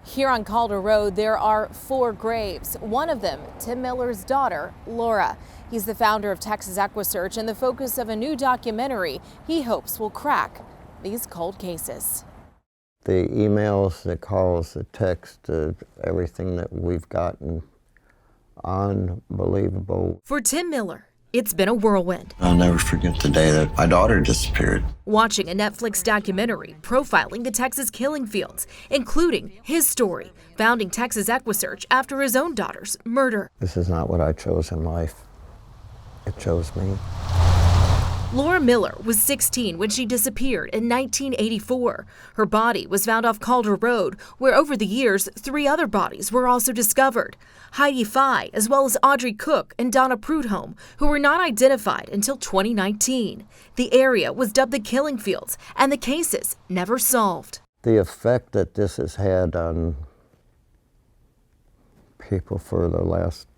Here on Calder Road, there are 4 graves. One of them, Tim Miller's daughter, Laura. He's the founder of Texas EquiSearch and the focus of a new documentary he hopes will crack these cold cases. The emails, the calls, the text, everything that we've gotten, unbelievable. For Tim Miller, it's been a whirlwind. I'll never forget the day that my daughter disappeared. Watching a Netflix documentary profiling the Texas killing fields, including his story, founding Texas EquiSearch after his own daughter's murder. This is not what I chose in life. It chose me. Laura Miller was 16 when she disappeared in 1984. Her body was found off Calder Road, where over the years, 3 other bodies were also discovered. Heidi Fye, as well as Audrey Cook and Donna Prudhomme, who were not identified until 2019. The area was dubbed the killing fields, and the cases never solved. The effect that this has had on people for the last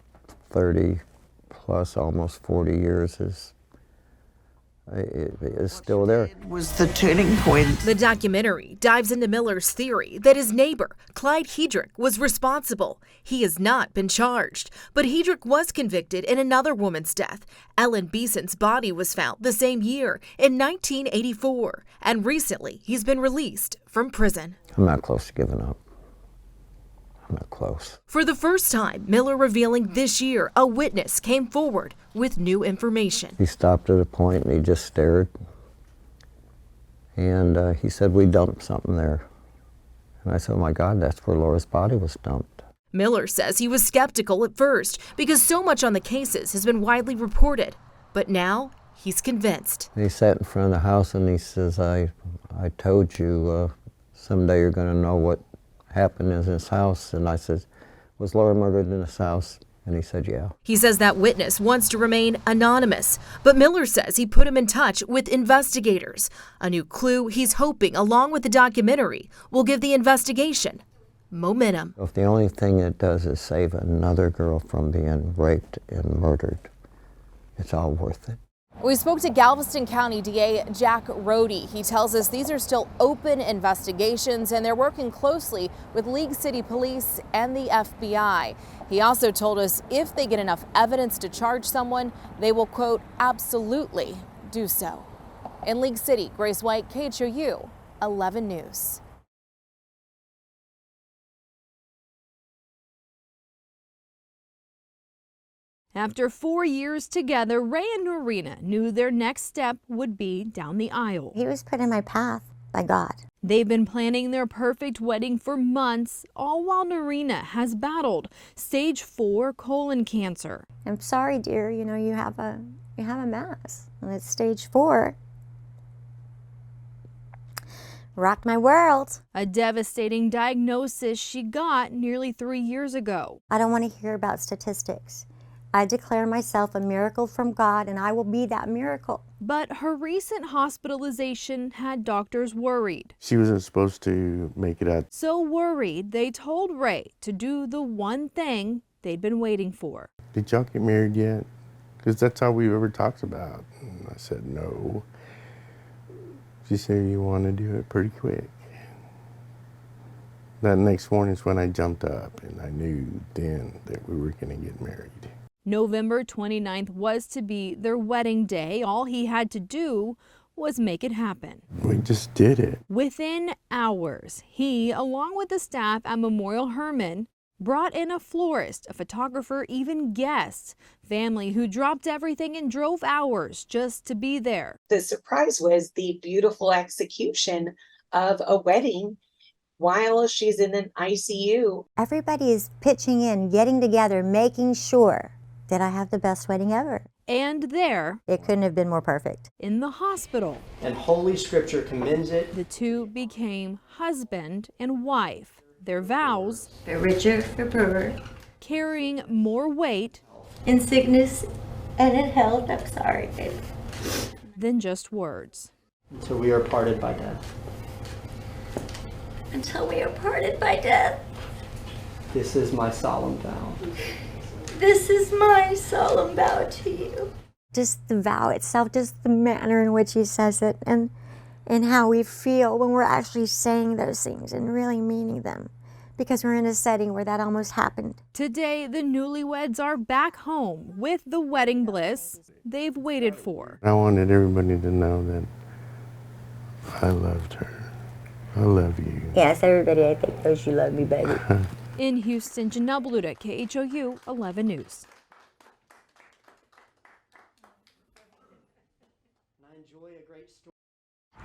30 plus, almost 40 years is still there. It was the turning point. The documentary dives into Miller's theory that his neighbor, Clyde Hedrick, was responsible. He has not been charged, but Hedrick was convicted in another woman's death. Ellen Beeson's body was found the same year in 1984, and recently he's been released from prison. I'm not close to giving up. I'm not close. For the first time, Miller revealing this year, a witness came forward with new information. He stopped at a point and he just stared. And he said, "We dumped something there." And I said, "Oh my God, that's where Laura's body was dumped." Miller says he was skeptical at first because so much on the cases has been widely reported. But now he's convinced. And he sat in front of the house and he says, I told you someday you're going to know what happened in this house. And I said, "Was Laura murdered in this house?" And he said, "Yeah." He says that witness wants to remain anonymous, but Miller says he put him in touch with investigators. A new clue he's hoping, along with the documentary, will give the investigation momentum. If the only thing it does is save another girl from being raped and murdered, it's all worth it. We spoke to Galveston County DA Jack Rohde. He tells us these are still open investigations and they're working closely with League City Police and the FBI. He also told us if they get enough evidence to charge someone, they will, quote, absolutely do so. In League City, Grace White, KHOU 11 News. After 4 years together, Ray and Norina knew their next step would be down the aisle. He was put in my path by God. They've been planning their perfect wedding for months, all while Norina has battled stage 4 colon cancer. I'm sorry, dear, you know, you have a mass, and it's stage 4. Rocked my world. A devastating diagnosis she got nearly 3 years ago. I don't want to hear about statistics. I declare myself a miracle from God, and I will be that miracle. But her recent hospitalization had doctors worried. She wasn't supposed to make it out. So worried, they told Ray to do the one thing they'd been waiting for. Did y'all get married yet? Because that's all we ever talked about. And I said, no. She said, you want to do it pretty quick. That next morning is when I jumped up, and I knew then that we were going to get married. November 29th was to be their wedding day. All he had to do was make it happen. We just did it. Within hours, he, along with the staff at Memorial Hermann, brought in a florist, a photographer, even guests, family who dropped everything and drove hours just to be there. The surprise was the beautiful execution of a wedding while she's in an ICU. Everybody is pitching in, getting together, making sure that I have the best wedding ever. And there, it couldn't have been more perfect. In the hospital, and Holy Scripture commends it. The two became husband and wife. Their vows, for richer, for poorer, carrying more weight in sickness and in health, I'm sorry, baby, than just words. Until we are parted by death. Until we are parted by death. This is my solemn vow. This is my solemn vow to you. Just the vow itself, just the manner in which he says it, and how we feel when we're actually saying those things and really meaning them. because we're in a setting where that almost happened. Today, the newlyweds are back home with the wedding bliss they've waited for. I wanted everybody to know that I loved her. I love you. Yes, everybody, I think knows you love me, baby. In Houston, Janelle Bluta at KHOU 11 News.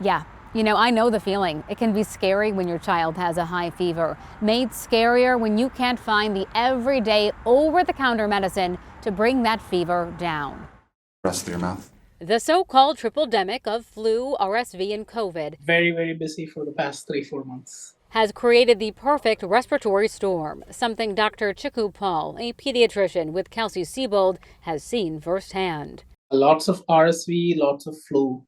Yeah, I know the feeling. It can be scary when your child has a high fever. Made scarier when you can't find the everyday over-the-counter medicine to bring that fever down. Rest of your mouth. The so-called triple-demic of flu, RSV, and COVID very, very busy for the past 3-4 months. Has created the perfect respiratory storm, something Dr. KHOU Paul, a pediatrician with Kelsey-Seybold, has seen firsthand. Lots of RSV, lots of flu,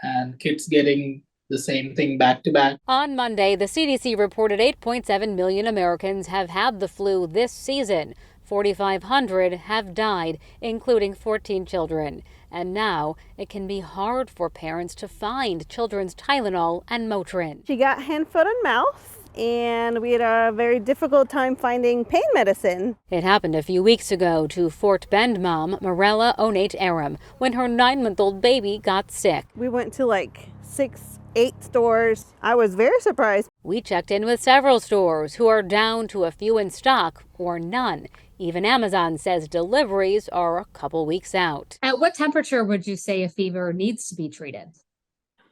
and kids getting the same thing back to back. On Monday, the CDC reported 8.7 million Americans have had the flu this season. 4,500 have died, including 14 children. And now it can be hard for parents to find children's Tylenol and Motrin. She got hand, foot, and mouth, and we had a very difficult time finding pain medicine. It happened a few weeks ago to Fort Bend mom Morella Onate Aram when her 9-month-old baby got sick. We went to like 6-8 stores. I was very surprised. We checked in with several stores who are down to a few in stock or none. Even Amazon says deliveries are a couple weeks out. At what temperature would you say a fever needs to be treated?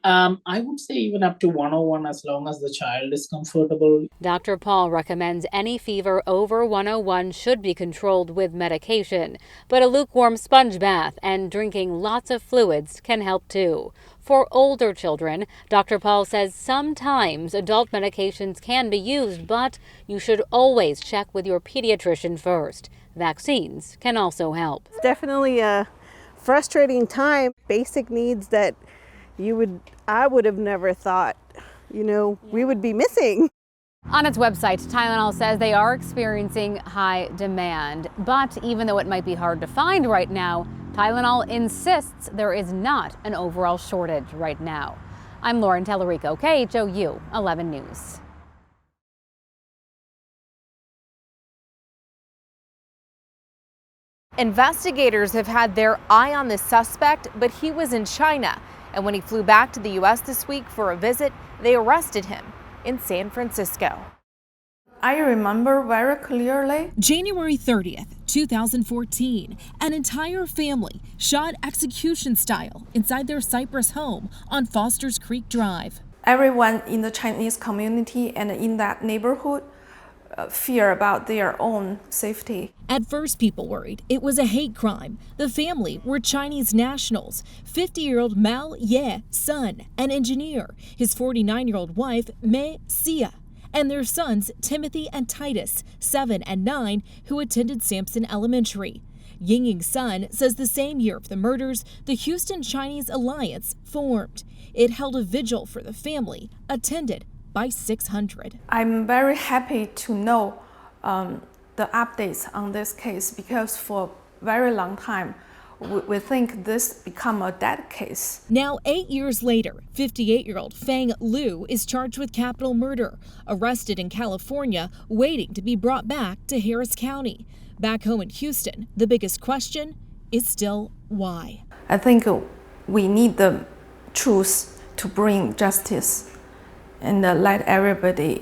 I would say even up to 101 as long as the child is comfortable. Dr. Paul recommends any fever over 101 should be controlled with medication, but a lukewarm sponge bath and drinking lots of fluids can help too. For older children, Dr. Paul says sometimes adult medications can be used, but you should always check with your pediatrician first. Vaccines can also help. It's definitely a frustrating time. Basic needs that I would have never thought, we would be missing. On its website, Tylenol says they are experiencing high demand. But even though it might be hard to find right now, Tylenol insists there is not an overall shortage right now. I'm Lauren Tellerico, KHOU 11 News. Investigators have had their eye on the suspect, but he was in China. And when he flew back to the U.S. this week for a visit, they arrested him in San Francisco. I remember very clearly. January 30th, 2014, an entire family shot execution style inside their Cypress home on Foster's Creek Drive. Everyone in the Chinese community and in that neighborhood fear about their own safety. At first, people worried it was a hate crime. The family were Chinese nationals. 50-year-old Mao Ye, son, an engineer, his 49-year-old wife, Mei Xia, and their sons, Timothy and Titus, 7 and 9, who attended Sampson Elementary. Yingying's son says the same year of the murders, the Houston Chinese Alliance formed. It held a vigil for the family, attended by 600. I'm very happy to know the updates on this case because for a very long time we think this become a dead case. Now 8 years later, 58-year-old Fang Liu is charged with capital murder, arrested in California, waiting to be brought back to Harris County. Back home in Houston, the biggest question is still why. I think we need the truth to bring justice and let everybody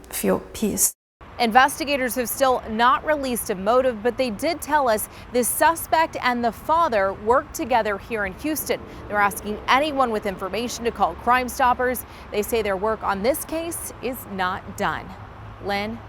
feel peace. Investigators have still not released a motive, but they did tell us the suspect and the father worked together here in Houston. They're asking anyone with information to call Crime Stoppers. They say their work on this case is not done. Lynn?